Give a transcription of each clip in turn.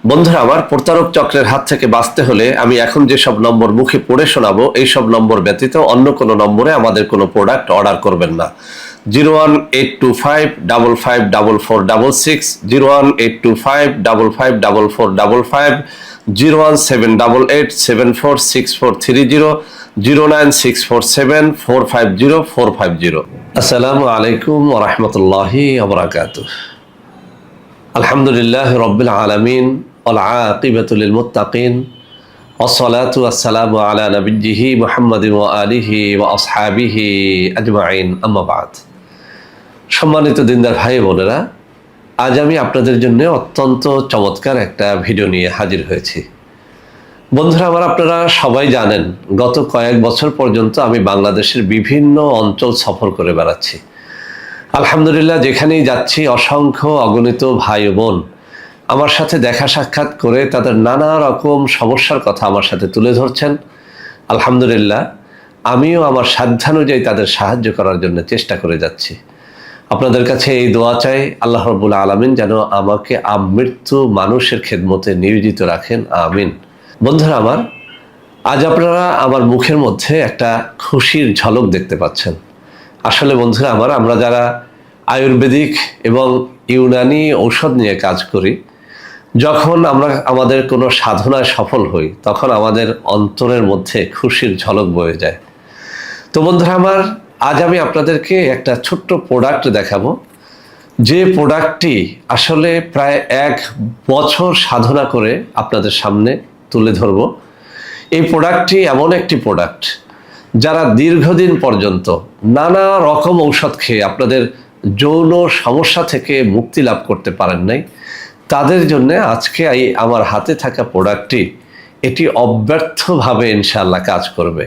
বন্ধুরা আমার, প্রতারক চক্রের হাত থেকে বাঁচতে হলে আমি এখন যেসব নম্বর মুখে পড়ে শোনাবো এই সব নম্বর ব্যতীত অন্য কোনো নম্বরে আমাদের কোনো প্রোডাক্ট অর্ডার করবেন না। 01825554466, 01825554455, 01788746430, 09647450450। আসসালামু আলাইকুম ওয়া রাহমাতুল্লাহি ওয়া বারাকাতুহু। আলহামদুলিল্লাহ রাব্বিল আলামিন ওয়াল আকিবাতু লিল মুত্তাকিন ওয়াসসালাতু ওয়াসসালামু আলা নাবিয়্যিহি মুহাম্মাদিন ওয়া আলিহি ওয়া আসহাবিহি আজমাইন, আম্মা বাদ। সম্মানিত দিনদার ভাই বোনেরা, আজ আমি আপনাদের জন্য অত্যন্ত চমৎকার একটা ভিডিও নিয়ে হাজির হয়েছি। বন্ধুরা আমার, আপনারা সবাই জানেন গত কয়েক বছর পর্যন্ত আমি বাংলাদেশের বিভিন্ন অঞ্চল সফর করে বেড়াচ্ছি। আলহামদুলিল্লাহ, যেখানেই যাচ্ছি অসংখ্য অগণিত ভাই বোন আমার সাথে দেখা সাক্ষাৎ করে তাদের নানা রকম সমস্যার কথা আমার সাথে তুলে ধরছেন। আলহামদুলিল্লাহ, আমিও আমার সাধ্যানুযায়ী তাদের সাহায্য করার জন্য চেষ্টা করে যাচ্ছি। আপনাদের কাছে এই দোয়া চাই, আল্লাহ রাব্বুল আলামিন যেন আমাকে আমৃত্যু মানুষের খেদমতে নিয়োজিত রাখেন, আমিন। বন্ধুরা আমার, আজ আপনারা আমার মুখের মধ্যে একটা খুশির ঝলক দেখতে পাচ্ছেন। আসলে বন্ধুরা আমার, আমরা যারা আয়ুর্বেদিক এবং ইউনানি ঔষধ নিয়ে কাজ করি, যখন আমরা আমাদের কোনো সাধনায় সফল হই তখন আমাদের অন্তরের মধ্যে খুশির ঝলক বয়ে যায়। তো বন্ধুরা আমার, আজ আমি আপনাদেরকে একটা ছোট্ট প্রোডাক্ট দেখাবো, যে প্রোডাক্টটি আসলে প্রায় 1 বছর সাধনা করে আপনাদের সামনে তুলে ধরব। এই প্রোডাক্টটি এমন একটি প্রোডাক্ট যারা দীর্ঘদিন পর্যন্ত নানা রকম ঔষধ খেয়ে আপনাদের যৌন সমস্যা থেকে মুক্তি লাভ করতে পারেন নাই, তাদের জন্য আজকে এই আমার হাতে থাকা প্রোডাক্টটি এটি অব্যর্থভাবে ইনশাআল্লাহ কাজ করবে।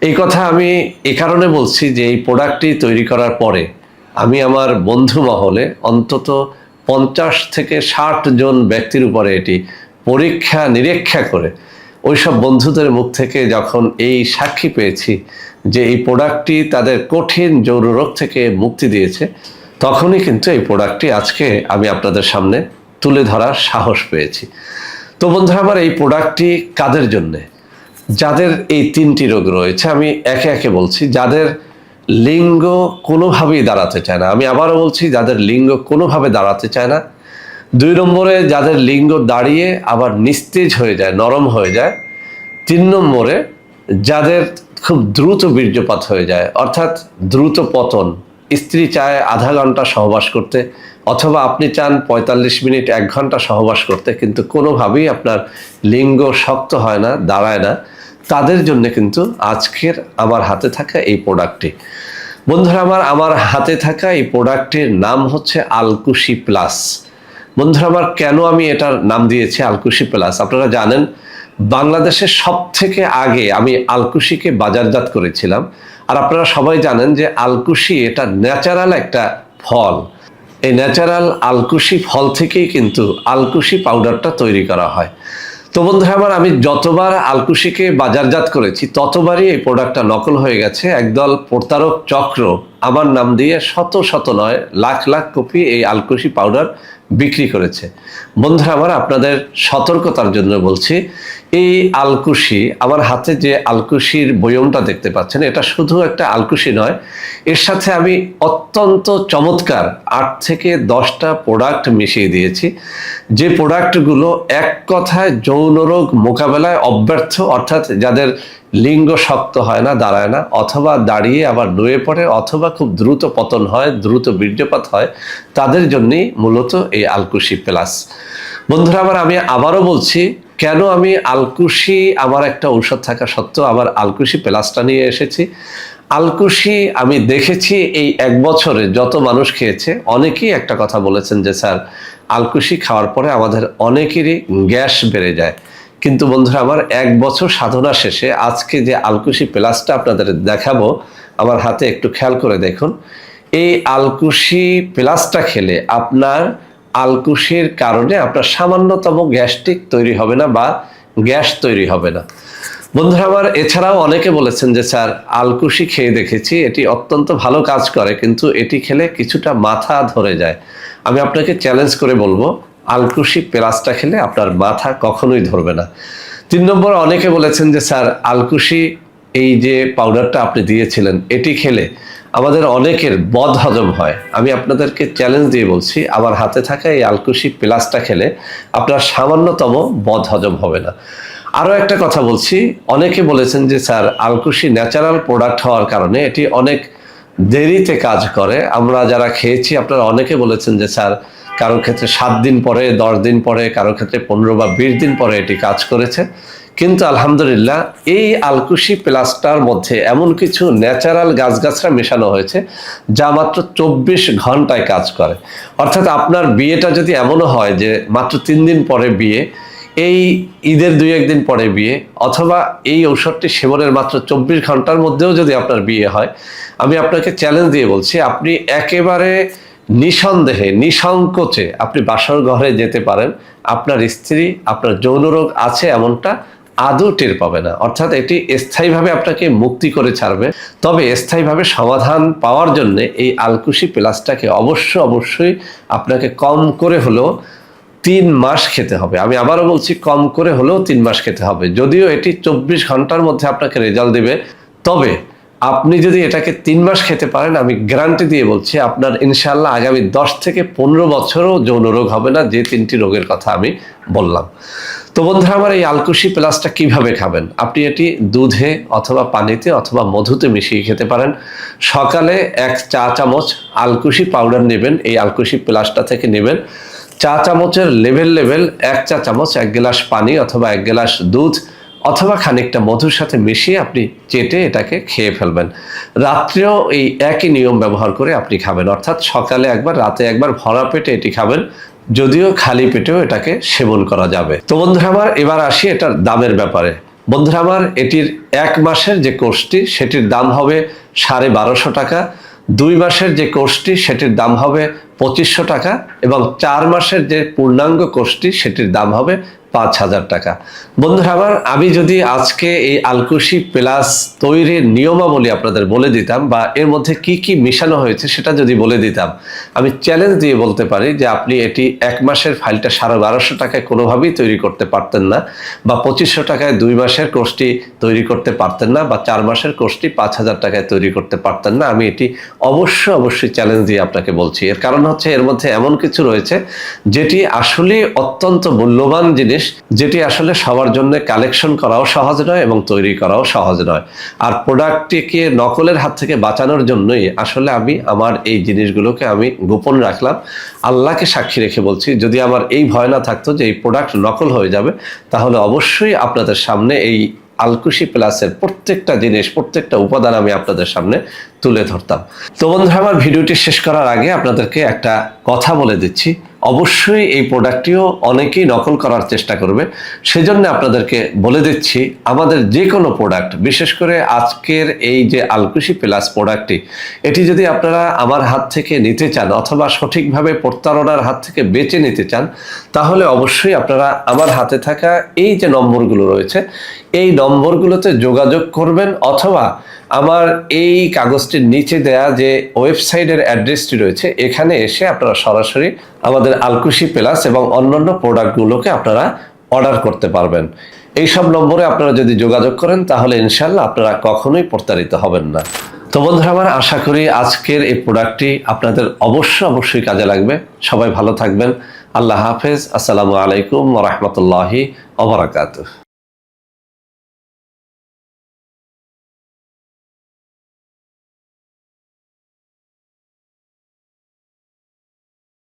এই কথা আমি এই কারণে বলছি যে এই প্রোডাক্টটি তৈরি করার পরে আমি আমার বন্ধু মহলে অন্তত 50 থেকে 60 জন ব্যক্তির উপরে এটি পরীক্ষা নিরীক্ষা করে ওইসব বন্ধুদের মুখ থেকে যখন এই সাক্ষী পেয়েছি যে এই প্রোডাক্টটি তাদের কঠিন যৌন রোগ থেকে মুক্তি দিয়েছে, তখনই কিন্তু এই প্রোডাক্টটি আজকে আমি আপনাদের সামনে তুলে ধরার সাহস পেয়েছি। তো বন্ধুরা আমার, এই প্রোডাক্টটি কাদের জন্যে? যাদের এই 3টি রোগ রয়েছে, আমি একে একে বলছি। যাদের লিঙ্গ কোনোভাবেই দাঁড়াতে চায় না, আমি আবারও বলছি, যাদের লিঙ্গ কোনোভাবে দাঁড়াতে চায় না। 2 নম্বরে, যাদের লিঙ্গ দাঁড়িয়ে আবার নিস্তেজ হয়ে যায়, নরম হয়ে যায়। 3 নম্বরে, যাদের খুব দ্রুত বীর্যপাত হয়ে যায়, অর্থাৎ দ্রুত পতন। স্ত্রী চায় আধা ঘন্টা সহবাস করতে, অথবা আপনি চান 45 মিনিট 1 ঘন্টা সহবাস করতে, কিন্তু কোনোভাবেই আপনার লিঙ্গ শক্ত হয় না, দাঁড়ায় না। তাদের জন্য কিন্তু আজকের আমার হাতে থাকা এই প্রোডাক্টটি। বন্ধুরা আমার হাতে থাকা এই প্রোডাক্টটির নাম হচ্ছে আলকুশি প্লাস। বন্ধুরা আমার, কেন আমি এটার নাম দিয়েছি আলকুশি প্লাস? আপনারা জানেন বাংলাদেশের সব থেকে আগে আমি আলকুশিকে বাজারজাত করেছিলাম। আর আপনারা সবাই জানেন যে আলকুশি এটা ন্যাচারাল একটা ফল। এই ন্যাচারাল আলকুশি ফল থেকেই কিন্তু আলকুশি পাউডারটা তৈরি করা হয়। তো বন্ধুরা আমার, আমি যতবার আলকুশিকে বাজারজাত করেছি ততবারই এই প্রোডাক্টটা নকল হয়ে গেছে। একদল প্রতারক চক্র আমার নাম দিয়ে শত শত নয়, লাখ লাখ কপি এই আলকুশি পাউডার বিক্রি করেছে। বন্ধুরা আমার, আপনাদের সতর্কতার জন্য বলছি, এই আলকুশি, আমার হাতে যে আলকুশির বয়মটা দেখতে পাচ্ছেন, এটা শুধু একটা আলকুশি নয়, এর সাথে আমি অত্যন্ত চমৎকার 8 থেকে 10টা প্রোডাক্ট মিশিয়ে দিয়েছি, যে প্রোডাক্টগুলো এক কথায় যৌন রোগ মোকাবেলায় অব্যর্থ। অর্থাৎ যাদের লিঙ্গ শক্ত হয় না, দাঁড়ায় না, অথবা দাঁড়িয়ে আবার নুয়ে পড়ে, অথবা খুব দ্রুত পতন হয়, দ্রুত বীর্যপাত হয়, তাদের জন্যই মূলত এই আলকুশি প্লাস। বন্ধুরা আমার, আমি আবারও বলছি, কেন আমি আলকুশি, আমার একটা ঔষধ থাকা সত্ত্বেও আবার আলকুশি প্লাসটা নিয়ে এসেছি। আলকুশি আমি দেখেছি এই 1 বছরে যত মানুষ খেয়েছে, অনেকেই একটা কথা বলেছেন যে স্যার, আলকুশি খাওয়ার পরে আমাদের অনেকেরই গ্যাস বেড়ে যায়। কিন্তু বন্ধুরা আমার, 1 বছর সাধনা শেষে আজকে যে আলকুশি প্লাসটা আপনাদের দেখাবো, আমার হাতে একটু খেয়াল করে দেখুন। এই আলকুশি প্লাসটা খেলে আপনার আলকুশির কারণে আপনার সামান্যতম গ্যাস্ট্রিক তৈরি হবে না বা গ্যাস তৈরি হবে না। বন্ধুরা আমার, এছাড়াও অনেকে বলেছেন যে স্যার, আলকুশি খেয়ে দেখেছি, এটি অত্যন্ত ভালো কাজ করে, কিন্তু এটি খেলে কিছুটা মাথা ধরে যায়। আমি আপনাকে চ্যালেঞ্জ করে বলবো, আলকুশি প্লাসটা খেলে আপনার মাথা কখনোই ধরবে না। 3 নম্বর, অনেকে বলেছেন যে স্যার আলকুশি এই যে পাউডারটা আপনি দিয়েছিলেন এটি খেলে আমাদের অনেকের বদ হজম হয়। আমি আপনাদেরকে চ্যালেঞ্জ দিয়ে বলছি, আমার হাতে থাকা এই আলকুশি প্লাসটা খেলে আপনার সামান্যতম বদ হজম হবে না। আরও একটা কথা বলছি, অনেকে বলেছেন যে স্যার আলকুশি ন্যাচারাল প্রোডাক্ট হওয়ার কারণে এটি অনেক দেরিতে কাজ করে। আমরা যারা খেয়েছি আপনারা অনেকে বলেছেন যে স্যার কারোর ক্ষেত্রে 7 দিন পরে, 10 দিন পরে, কারোর ক্ষেত্রে 15 বা 20 দিন পরে এটি কাজ করেছে। কিন্তু আলহামদুলিল্লাহ এই আলকুশি প্লাসটার মধ্যে এমন কিছু ন্যাচারাল গাছগাছরা মেশানো হয়েছে যা মাত্র 24 ঘন্টায় কাজ করে। অর্থাৎ আপনার বিয়েটা যদি এমনও হয় যে মাত্র 3 দিন পরে বিয়ে, এই ঈদের 2-1 দিন পরে বিয়ে, অথবা এই ঔষধটি সেবনের মাত্র 24 ঘন্টার মধ্যেও যদি আপনার বিয়ে হয়, আমি আপনাকে চ্যালেঞ্জ দিয়ে বলছি আপনি একেবারে নিঃসন্দেহে নিঃসংকোচে আপনি বাসর ঘরে যেতে পারেন। আপনার স্ত্রী আপনার যৌন রোগ আছে এমনটা আদৌ টের পাবে না। অর্থাৎ এটি স্থায়ীভাবে আপনাকে মুক্তি করে ছাড়বে। তবে স্থায়ীভাবে সমাধান পাওয়ার জন্য এই আলকুশি প্লাসটাকে অবশ্যই আপনাকে কম করে হলেও 3 মাস খেতে হবে। আমি আবারও বলছি, কম করে হলেও 3 মাস খেতে হবে। যদিও এটি 24 ঘন্টার মধ্যে আপনাকে রেজাল্ট দেবে, তবে আপনি যদি এটাকে 3 মাস খেতে পারেন, আমি গ্যারান্টি দিয়ে বলছি আপনার ইনশাআল্লাহ আগামী 10 থেকে 15 বছরও যৌন রোগ হবে না, যে 3টি রোগের কথা আমি বললাম। তো বন্ধুরা আমার, এই আলকুশি প্লাসটা কিভাবে খাবেন? আপনি এটি দুধে অথবা পানিতে অথবা মধুতে মিশিয়ে খেতে পারেন। সকালে 1 চা চামচ আলকুশি পাউডার নেবেন, এই আলকুশি প্লাসটা থেকে নেবেন। চা চামচের লেভেল 1 চা চামচ 1 গ্লাস পানি অথবা 1 গ্লাস দুধ অথবা খানিকটা মধুর সাথে মিশিয়ে আপনি চেটে এটাকে খেয়ে ফেলবেন। রাত্রেও এই একই নিয়ম ব্যবহার করে আপনি খাবেন, অর্থাৎ সকালে একবার, রাতে একবার, ভরা পেটে এটি খাবেন। যদিও খালি পেটেও এটাকে সেবন করা যাবে। তো বন্ধুরা আমার, এবার আসি এটার দামের ব্যাপারে। বন্ধুরা আমার, এটির 1 মাসের যে কোর্সটি সেটির দাম হবে 1250 টাকা, 2 মাসের যে কোর্সটি সেটির দাম হবে 2500 টাকা, এবং 4 মাসের যে পূর্ণাঙ্গ কোর্সটি সেটির দাম হবে 5000 টাকা। বন্ধুরা আমার, আমি যদি আজকে এই আলকুশি প্লাস তৈরির নিয়মাবলী আপনাদের বলে দিতাম বা এর মধ্যে কি কি মিশানো হয়েছে সেটা যদি বলে দিতাম, আমি চ্যালেঞ্জ দিয়ে বলতে পারি যে আপনি এটি 1 মাসের ফাইলটা 1250 টাকায় কোনোভাবেই তৈরি করতে পারতেন না, বা 2500 টাকায় 2 মাসের কোর্সটি তৈরি করতে পারতেন না, বা 4 মাসের কোর্সটি 5000 টাকায় তৈরি করতে পারতেন না। আমি এটি অবশ্যই চ্যালেঞ্জ দিয়ে আপনাকে বলছি। এর কারণ হচ্ছে এর মধ্যে এমন কিছু রয়েছে যেটি আসলে অত্যন্ত মূল্যবান জিনিস, যেটি আসলে সবার জন্য কালেকশন করাও সহজ নয় এবং তৈরি করাও সহজ নয়। আর প্রোডাক্টটিকে নকলের হাত থেকে বাঁচানোর জন্যই আসলে আমি আমার এই জিনিসগুলোকে আমি গোপন রাখলাম। আল্লাহকে সাক্ষী রেখে বলছি, যদি আমার এই ভয় না থাকতো যে এই প্রোডাক্ট নকল হয়ে যাবে, তাহলে অবশ্যই আপনাদের সামনে এই আলকুশি প্লাসের প্রত্যেকটা জিনিস, প্রত্যেকটা উপাদান আমি আপনাদের সামনে তুলে ধরতাম। তো বন্ধুরা আমার, ভিডিওটি শেষ করার আগে আপনাদেরকে একটা কথা বলে দিচ্ছি, অবশ্যই এই প্রোডাক্টটিও অনেকেই নকল করার চেষ্টা করবে। সেজন্য আপনাদেরকে বলে দিচ্ছি, আমাদের যে কোনো প্রোডাক্ট, বিশেষ করে আজকের এই যে আলকুশি প্লাস প্রোডাক্টটি, এটি যদি আপনারা আমার হাত থেকে নিতে চান অথবা সঠিকভাবে প্রতারণার হাত থেকে বেঁচে নিতে চান, তাহলে অবশ্যই আপনারা আমার হাতে থাকা এই যে নম্বরগুলো রয়েছে, এই নম্বরগুলোতে যোগাযোগ করবেন, অথবা আমার এই কাগজটির নিচে দেয়া যে ওয়েবসাইটের অ্যাড্রেসটি রয়েছে এখানে এসে আপনারা সরাসরি আমাদের আলকুশি প্লাস এবং অন্যান্য প্রোডাক্টগুলোকে আপনারা অর্ডার করতে পারবেন। এই সব নম্বরে আপনারা যদি যোগাযোগ করেন তাহলে ইনশাল্লাহ আপনারা কখনোই প্রতারিত হবেন না। তো বন্ধুরা আমার, আশা করি আজকের এই প্রোডাক্টটি আপনাদের অবশ্যই কাজে লাগবে। সবাই ভালো থাকবেন। আল্লাহ হাফেজ। আসসালামু আলাইকুম ওয়া রাহমাতুল্লাহি ওয়া বারাকাতুহু।